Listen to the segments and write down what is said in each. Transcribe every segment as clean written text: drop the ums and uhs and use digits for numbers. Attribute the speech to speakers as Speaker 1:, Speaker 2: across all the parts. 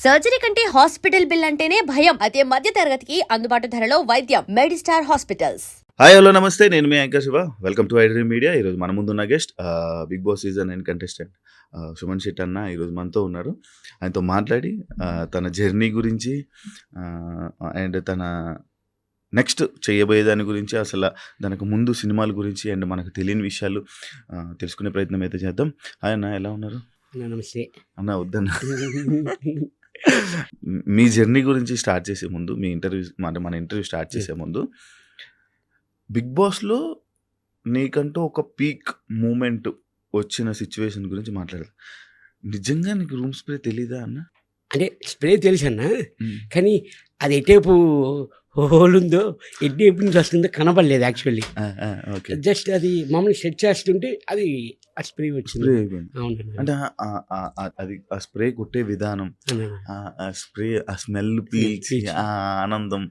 Speaker 1: Surgery కంటే hospital bill అంటేనే భయం. అదే మధ్య తరగతికి అందుబాటు ధరలో వైద్యం. Medistar hospitals.
Speaker 2: హాయ్ హలో నమస్తే, నేను మీ anchor Shiva. Welcome to iDream media. ఈరోజు మన ముందున్న guest Bigg Boss season 9 contestant Suman Shetty అన్న ఈరోజు మనతో ఉన్నారు. ఆయనతో మాట్లాడి తన జర్నీ గురించి అండ్ తన నెక్స్ట్ చేయబోయే దాని గురించి, అసలు దానికి ముందు సినిమాల గురించి అండ్ మనకు తెలియని విషయాలు తెలుసుకునే ప్రయత్నం అయితే చేద్దాం. హాయ్ అన్న, ఎలా ఉన్నారు?
Speaker 3: నమస్తే
Speaker 2: అన్న వద్దన్న మీ జర్నీ గురించి స్టార్ట్ చేసే ముందు, మీ ఇంటర్వ్యూ మన ఇంటర్వ్యూ స్టార్ట్ చేసే ముందు, బిగ్ బాస్లో నీకంటూ ఒక పీక్ మూమెంట్ వచ్చిన సిచ్యువేషన్ గురించి మాట్లాడదు. నిజంగా నీకు రూమ్ స్ప్రే తెలీదా అన్న?
Speaker 3: అంటే స్ప్రే తెలుసు అన్న, కానీ అది ఎటేపు హోల్ ఉందో ఎటేపు నుంచి వస్తుందో కనపడలేదు యాక్చువల్లీ. జస్ట్ అది మామూలు సెట్ చేస్తుంటే అది ఆ స్ప్రే వచ్చింది. అవును,
Speaker 2: అంటే అది ఆ స్ప్రే కొట్టే విధానం, ఆ స్ప్రే, ఆ స్మెల్ పీల్చి ఆ ఆనందం,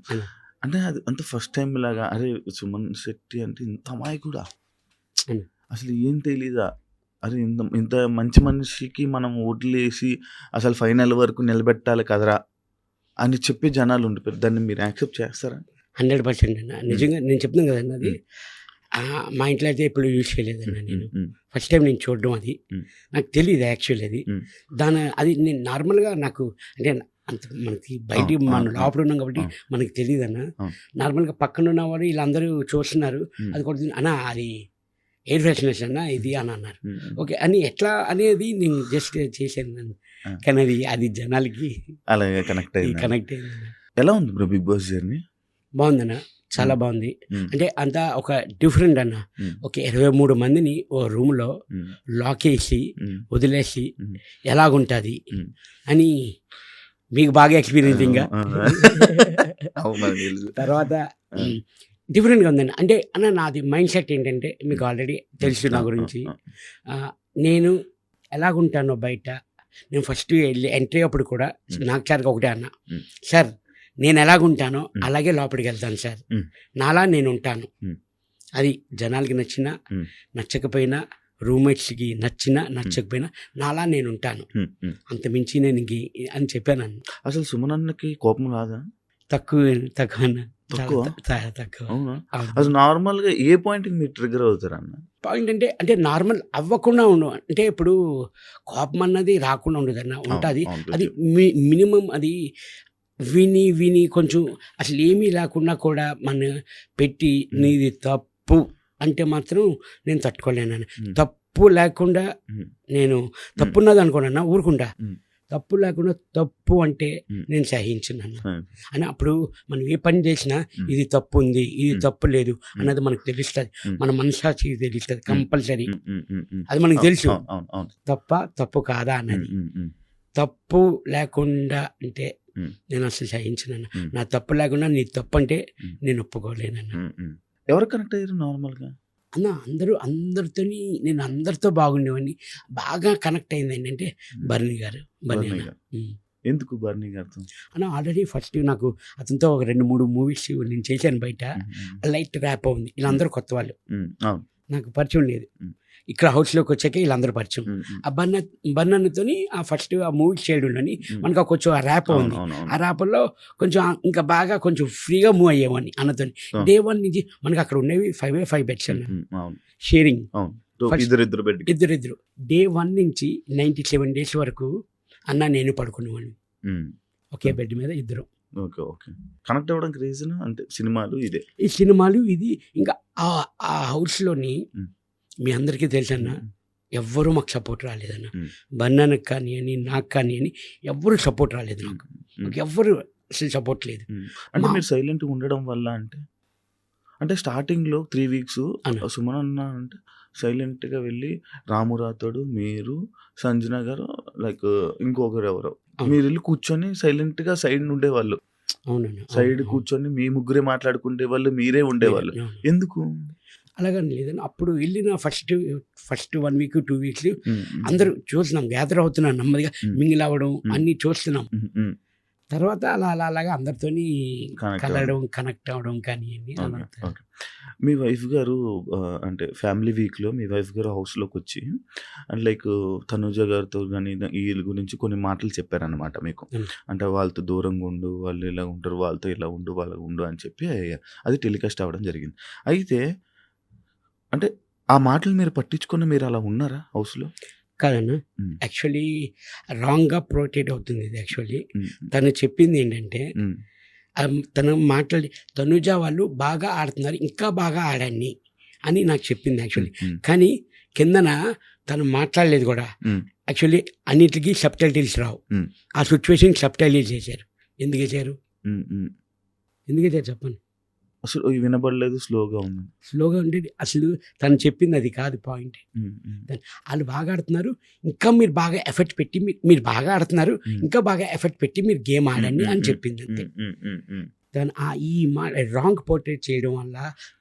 Speaker 2: అంటే అది అంత ఫస్ట్ టైం లాగా, అరే సుమన్ శెట్టి అంటే ఇంత అమ్మాయి కూడా అసలు ఏం తెలీదా, అరే ఇంత మంచి మనిషికి మనం ఓట్లేసి అసలు ఫైనల్ వరకు నిలబెట్టాలి కదరా అని చెప్పి జనాలు ఉండిపోయారు. దాన్ని మీరు యాక్సెప్ట్ చేస్తారా?
Speaker 3: 100% అన్న. నిజంగా నేను చెప్తున్నాను కదన్న, అది మా ఇంట్లో అయితే ఎప్పుడు యూజ్ చేయలేదన్న. నేను ఫస్ట్ టైం నేను చూడడం, అది నాకు తెలియదు యాక్చువల్లీ. అది నేను నార్మల్గా నాకు అంటే అంత మనకి బయట మనం లోపల ఉన్నాం కాబట్టి మనకి తెలియదు అన్న. నార్మల్గా పక్కన ఉన్నవారు వీళ్ళందరూ చూస్తున్నారు, అది కొడుతుంది అన్న, అది ఎయిర్ ఫ్రెషనర్స్ అన్న ఇది అని అన్నారు. ఓకే అని ఎట్లా అనేది నేను జస్ట్ చేశాను, కానీ అది జనాలకి
Speaker 2: అలాగే కనెక్ట్ అయింది. ఎలా ఉంది బ్రో బిగ్ బాస్ జర్నీ?
Speaker 3: బాగుందన్న, చాలా బాగుంది. అంటే అంతా ఒక డిఫరెంట్ అన్న. ఒక 23 మందిని ఓ రూమ్లో లాక్ వేసి వదిలేసి ఎలాగుంటుంది అని మీకు బాగా ఎక్స్పీరియన్సింగ్గా తర్వాత డిఫరెంట్గా ఉందండి. అంటే అన్న నాది మైండ్ సెట్ ఏంటంటే మీకు ఆల్రెడీ తెలుసు నా గురించి. నేను ఎలాగుంటానో బయట, నేను ఫస్ట్ వెళ్ళి ఎంట్రీ అప్పుడు కూడా నాకు సార్గా ఒకటే అన్న, సార్ నేను ఎలాగుంటానో అలాగే లోపలికి వెళ్తాను సార్, నాలా నేను ఉంటాను. అది జనాలకి నచ్చినా నచ్చకపోయినా, రూమ్మేట్స్కి నచ్చినా నచ్చకపోయినా నాలా నేను ఉంటాను, అంత మించి నేను అని చెప్పాను.
Speaker 2: అసలు సుమన్ అన్నకి కోపం రాదా?
Speaker 3: తక్కువ అన్న, తక్కువ.
Speaker 2: అసలు నార్మల్గా ఏ పాయింట్కి మీరు ట్రిగర్ అవుతారు అన్న?
Speaker 3: పాయింట్ అంటే నార్మల్ అవ్వకుండా ఉండు, అంటే ఇప్పుడు కోపం అన్నది రాకుండా ఉండదు అన్న, ఉంటుంది. అది మినిమం అది విని కొంచెం అసలు ఏమీ లేకుండా కూడా మన పెట్టి నీది తప్పు అంటే మాత్రం నేను తట్టుకోలేను. తప్పు లేకుండా నేను తప్పున్నది అనుకోనన్నా ఊరుకుంటా, తప్పు లేకుండా తప్పు అంటే నేను సహించున్నాను అని. అప్పుడు మనం ఏ పని చేసినా ఇది తప్పు ఉంది, ఇది తప్పు లేదు అన్నది మనకు తెలుస్తుంది, మన మనసాక్షికి తెలుస్తుంది కంపల్సరీ. అది మనకు తెలుసు తప్పు కాదా అన్నది. తప్పు లేకుండా అంటే నేను అసలు సహించినాను. నా తప్పు లేకుండా నీ తప్పు అంటే నేను ఒప్పుకోలేనన్న.
Speaker 2: ఎవరు కనెక్ట్ అయ్యారు నార్మల్గా
Speaker 3: అన్న? అందరితో నేను అందరితో బాగుండేవాడిని. బాగా కనెక్ట్ అయింది ఏంటంటే బర్నీ గారు.
Speaker 2: ఎందుకు బర్నీ గారితో
Speaker 3: అన్న? ఆల్రెడీ ఫస్ట్ నాకు అతనితో ఒక 2-3 మూవీస్ నేను చేశాను బయట. లైట్ ర్యాప్ ఉంది. వీళ్ళందరూ కొత్త వాళ్ళు, నాకు పరిచయం లేదు. ఇక్కడ హౌస్లోకి వచ్చాక వీళ్ళందరూ పరిచయం. ఆ బన్నతో ఆ ఫస్ట్ ఆ మూవీ చేయడంలోని మనకు కొంచెం ఆ ర్యాప్ ఉంది. ఆ ర్యాప్లో కొంచెం ఇంకా బాగా కొంచెం ఫ్రీగా మూవ్ అయ్యేవాడిని అన్నతో. డే 1 నుంచి మనకి అక్కడ ఉండేవి 5 బెడ్స్ అన్న, షేరింగ్ ఇద్దరు. డే 1 నుంచి 97 days వరకు అన్న నేను పడుకునేవాడిని ఒకే బెడ్ మీద ఇద్దరు.
Speaker 2: కనెక్ట్ అవ్వడానికి రీజన్ అంటే ఈ
Speaker 3: సినిమాలు ఇది. ఇంకా ఆ హౌస్లోని మీ అందరికీ తెలుసన్న, ఎవ్వరూ మాకు సపోర్ట్ రాలేదన్న. బన్నానికి కానీ అని, నాకు కానీ అని ఎవ్వరూ సపోర్ట్ రాలేదు. నాకు ఎవ్వరు అసలు సపోర్ట్ లేదు.
Speaker 2: అంటే మీరు సైలెంట్గా ఉండడం వల్ల అంటే స్టార్టింగ్లో 3 weeks సుమన్ అన్న అంటే సైలెంట్గా వెళ్ళి రామురాతోడు, మీరు, సంజన గారు, లైక్ ఇంకొకరు ఎవరో, మీరు వెళ్ళి కూర్చొని సైలెంట్గా సైడ్ ఉండేవాళ్ళు. సైడ్ కూర్చొని మీ ముగ్గురే మాట్లాడుకుంటే వాళ్ళు, మీరే ఉండేవాళ్ళు. ఎందుకు?
Speaker 3: అలాగని లేదని అప్పుడు వెళ్ళిన ఫస్ట్ 1 week 2 weeks అందరూ చూస్తున్నాం, గ్యాదర్ అవుతున్నాం, నెమ్మదిగా మింగిల్ అవ్వడం అన్నీ చూస్తున్నాం. తర్వాత అలాగా అందరితో కలవడం, కనెక్ట్ అవ్వడం కానీ
Speaker 2: మీ వైఫ్ గారు అంటే ఫ్యామిలీ వీక్‌లో మీ వైఫ్ గారు హౌస్‌లోకొచ్చి అండ్ లైక్ తనుజ గారితో గాని ఈళ్ళ గురించి కొన్ని మాటలు చెప్పారనమాట మీకు.
Speaker 3: హ్మ్.
Speaker 2: అంటే వాళ్ళతో దూరంగా ఉండు, వాళ్ళు ఇలా ఉంటారు, వాళ్ళతో ఇలా ఉండు, వాళ్ళ ఉండు అని చెప్పి అది టెలికాస్ట్ అవ్వడం జరిగింది. అయితే అంటే ఆ మాటలు మీరు పట్టించుకొని మీరు అలా ఉన్నారా హౌస్‌లో?
Speaker 3: కాదన్నా,
Speaker 2: హ్మ్.
Speaker 3: యాక్చువల్లీ రాంగ్‌గా పోర్ట్రేట్ అవుతుంది ఇది యాక్చువల్లీ.
Speaker 2: హ్మ్.
Speaker 3: తను చెప్పింది ఏంటంటే
Speaker 2: హ్మ్.
Speaker 3: తను మాట్లాడి తనుజ వాళ్ళు బాగా ఆడుతున్నారు, ఇంకా బాగా ఆడండి అని నాకు చెప్పింది యాక్చువల్లీ.
Speaker 2: హ్మ్.
Speaker 3: కానీ కిందన తను మాట్లాడలేదు కూడా.
Speaker 2: హ్మ్.
Speaker 3: యాక్చువల్లీ అన్నిటికీ సబ్‌టైటిల్స్ రావు.
Speaker 2: హ్మ్. ఆ
Speaker 3: ఆ సిచ్యువేషన్‌కి సబ్‌టైటిల్స్ చేశారు. ఎందుకు చేశారు?
Speaker 2: హ్మ్. హ్మ్.
Speaker 3: ఎందుకు చేశారు చెప్పండి?
Speaker 2: అసలు వినబడలేదు, స్లోగా ఉంది.
Speaker 3: స్లోగా ఉండేది అసలు తను చెప్పింది అది కాదు పాయింట్.
Speaker 2: హ్మ్. హ్మ్.
Speaker 3: వాళ్ళు బాగా ఆడుతున్నారు, ఇంకా మీరు బాగా ఎఫర్ట్ పెట్టి మీరు బాగా ఆడుతున్నారు,
Speaker 2: హ్మ్.
Speaker 3: ఇంకా బాగా ఎఫర్ట్ పెట్టి మీరు గేమ్ ఆడండి
Speaker 2: హ్మ్.
Speaker 3: అని
Speaker 2: హ్మ్.
Speaker 3: చెప్పింది అంతే.
Speaker 2: హ్మ్. హ్మ్. హ్మ్.
Speaker 3: తను ఈ రాంగ్ పోర్ట్రేట్ చేయడం వల్ల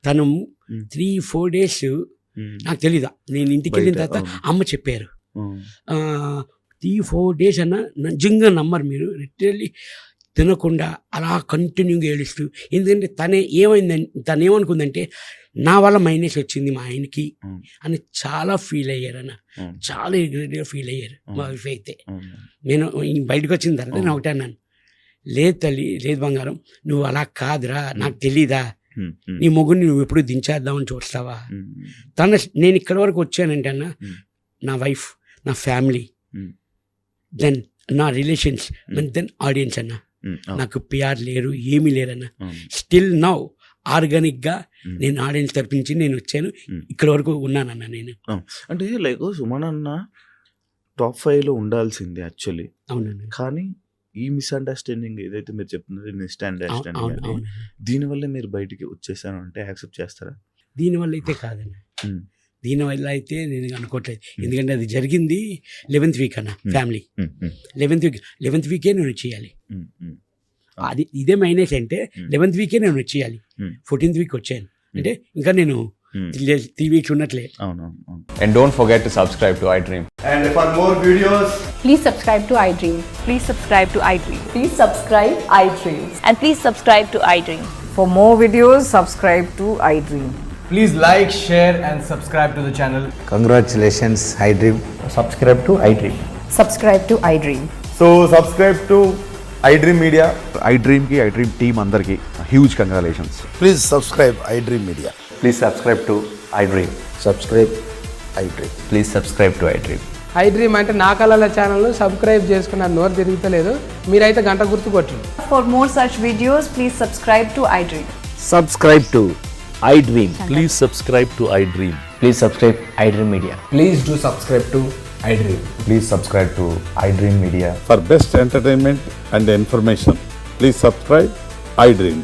Speaker 3: తను
Speaker 2: హ్మ్.
Speaker 3: 3-4 డేస్
Speaker 2: హ్మ్.
Speaker 3: నాకు తెలీదు. నేను ఇంటికి వెళ్ళిన
Speaker 2: బయట
Speaker 3: తర్వాత
Speaker 2: అవును.
Speaker 3: అమ్మ చెప్పారు.
Speaker 2: హ్మ్.
Speaker 3: 3-4 డేస్ అన్న నిజంగా నమ్మరు మీరు, లిటరల్లీ తినకుండా అలా కంటిన్యూగా ఏడుస్తూ. ఎందుకంటే తను ఏమనుకుందంటే నా వల్ల మైనస్ వచ్చింది మా ఆయనకి
Speaker 2: హ్మ్.
Speaker 3: అని చాలా ఫీల్ అయ్యారన్న.
Speaker 2: హ్మ్.
Speaker 3: చాలా రిగ్రెట్గా ఫీల్ అయ్యారు మా
Speaker 2: హ్మ్.
Speaker 3: వైఫ్ అయితే.
Speaker 2: హ్మ్.
Speaker 3: నేను బయటకు వచ్చిన తర్వాత నేను ఒకటే అన్నాను, లేదు తల్లి, లేదు బంగారం, నువ్వు అలా కాదురా, నాకు తెలీదా,
Speaker 2: హ్మ్. హ్మ్.
Speaker 3: నీ మొగుడిని నువ్వు ఎప్పుడు దించేద్దామని చూస్తావా.
Speaker 2: హ్మ్.
Speaker 3: నేను ఇక్కడి వరకు వచ్చానంటే అన్న,
Speaker 2: హ్మ్.
Speaker 3: నా వైఫ్, నా ఫ్యామిలీ,
Speaker 2: హ్మ్.
Speaker 3: దెన్ నా రిలేషన్స్, దెన్ ఆడియన్స్ అన్న.
Speaker 2: హ్మ్. అవును.
Speaker 3: నాకు పిఆర్ లేరు, ఏమీ లేరన్న.
Speaker 2: అవును.
Speaker 3: స్టిల్ నౌ ఆర్గానిక్గా
Speaker 2: హ్మ్.
Speaker 3: నేను ఆడియన్స్ తరపించి నేను వచ్చాను,
Speaker 2: హ్మ్.
Speaker 3: ఇక్కడ వరకు ఉన్నానన్న నేను.
Speaker 2: అంటే లైక్ సుమన్ అన్న టాప్ 5లో ఉండాల్సిందే యాక్చువల్లీ.
Speaker 3: అవునండి.
Speaker 2: కానీ ఈ మిస్‌అండర్‌స్టాండింగ్ ఏదైతే మీరు చెప్తున్నారో
Speaker 3: అవును
Speaker 2: మిస్‌అండర్‌స్టాండింగ్
Speaker 3: అవును
Speaker 2: అది
Speaker 3: అవునండి.
Speaker 2: దీనివల్ల మీరు బయటికి వచ్చేసాను అంటే యాక్సెప్ట్ చేస్తారా?
Speaker 3: దీనివల్ల అయితే కాదన్న,
Speaker 2: హ్మ్.
Speaker 3: దీనివల్ల అయితే నేను అనుకోవట్లేదు.
Speaker 2: Hmm.
Speaker 3: ఎందుకంటే అది జరిగింది 11th వీక్ అన్న, ఫ్యామిలీ 11th వీకే నేను వచ్చేయాలి. అది ఇదే మైనస్ అంటే 11th వీకే నేను వచ్చేయాలి. 14th వీక్ వచ్చాను అంటే ఇంకా నేను 3 వీక్స్ ఉన్నట్లే.
Speaker 2: అవునవును.
Speaker 4: And don't forget to subscribe to iDream.
Speaker 5: And for more videos,
Speaker 6: Please subscribe to iDream.
Speaker 7: Please subscribe to iDream.
Speaker 6: Please subscribe iDream.
Speaker 7: And please subscribe to iDream.
Speaker 6: For more videos, subscribe to iDream.
Speaker 5: please like, share, and subscribe to the channel.
Speaker 8: Congratulations, iDream.
Speaker 5: Subscribe to iDream.
Speaker 6: Subscribe to iDream.
Speaker 5: So subscribe to iDream Media.
Speaker 9: iDream team అందరికి huge congratulations.
Speaker 8: Please subscribe iDream Media.
Speaker 4: Please subscribe to iDream.
Speaker 8: Subscribe iDream.
Speaker 4: Please subscribe to iDream.
Speaker 10: iDream అంటే నా కళల ఛానల్ను subscribe చేసుకున్న నోరు తిరుగుతలేదు, మీరైతే గంట గుర్తు కొట్టండి.
Speaker 6: For more such videos, please subscribe to iDream.
Speaker 8: Subscribe to iDream.
Speaker 11: Please subscribe to iDream.
Speaker 4: Please subscribe iDream Media.
Speaker 5: Please do subscribe to iDream.
Speaker 4: Please subscribe to iDream Media.
Speaker 9: For best entertainment and information, please subscribe iDream.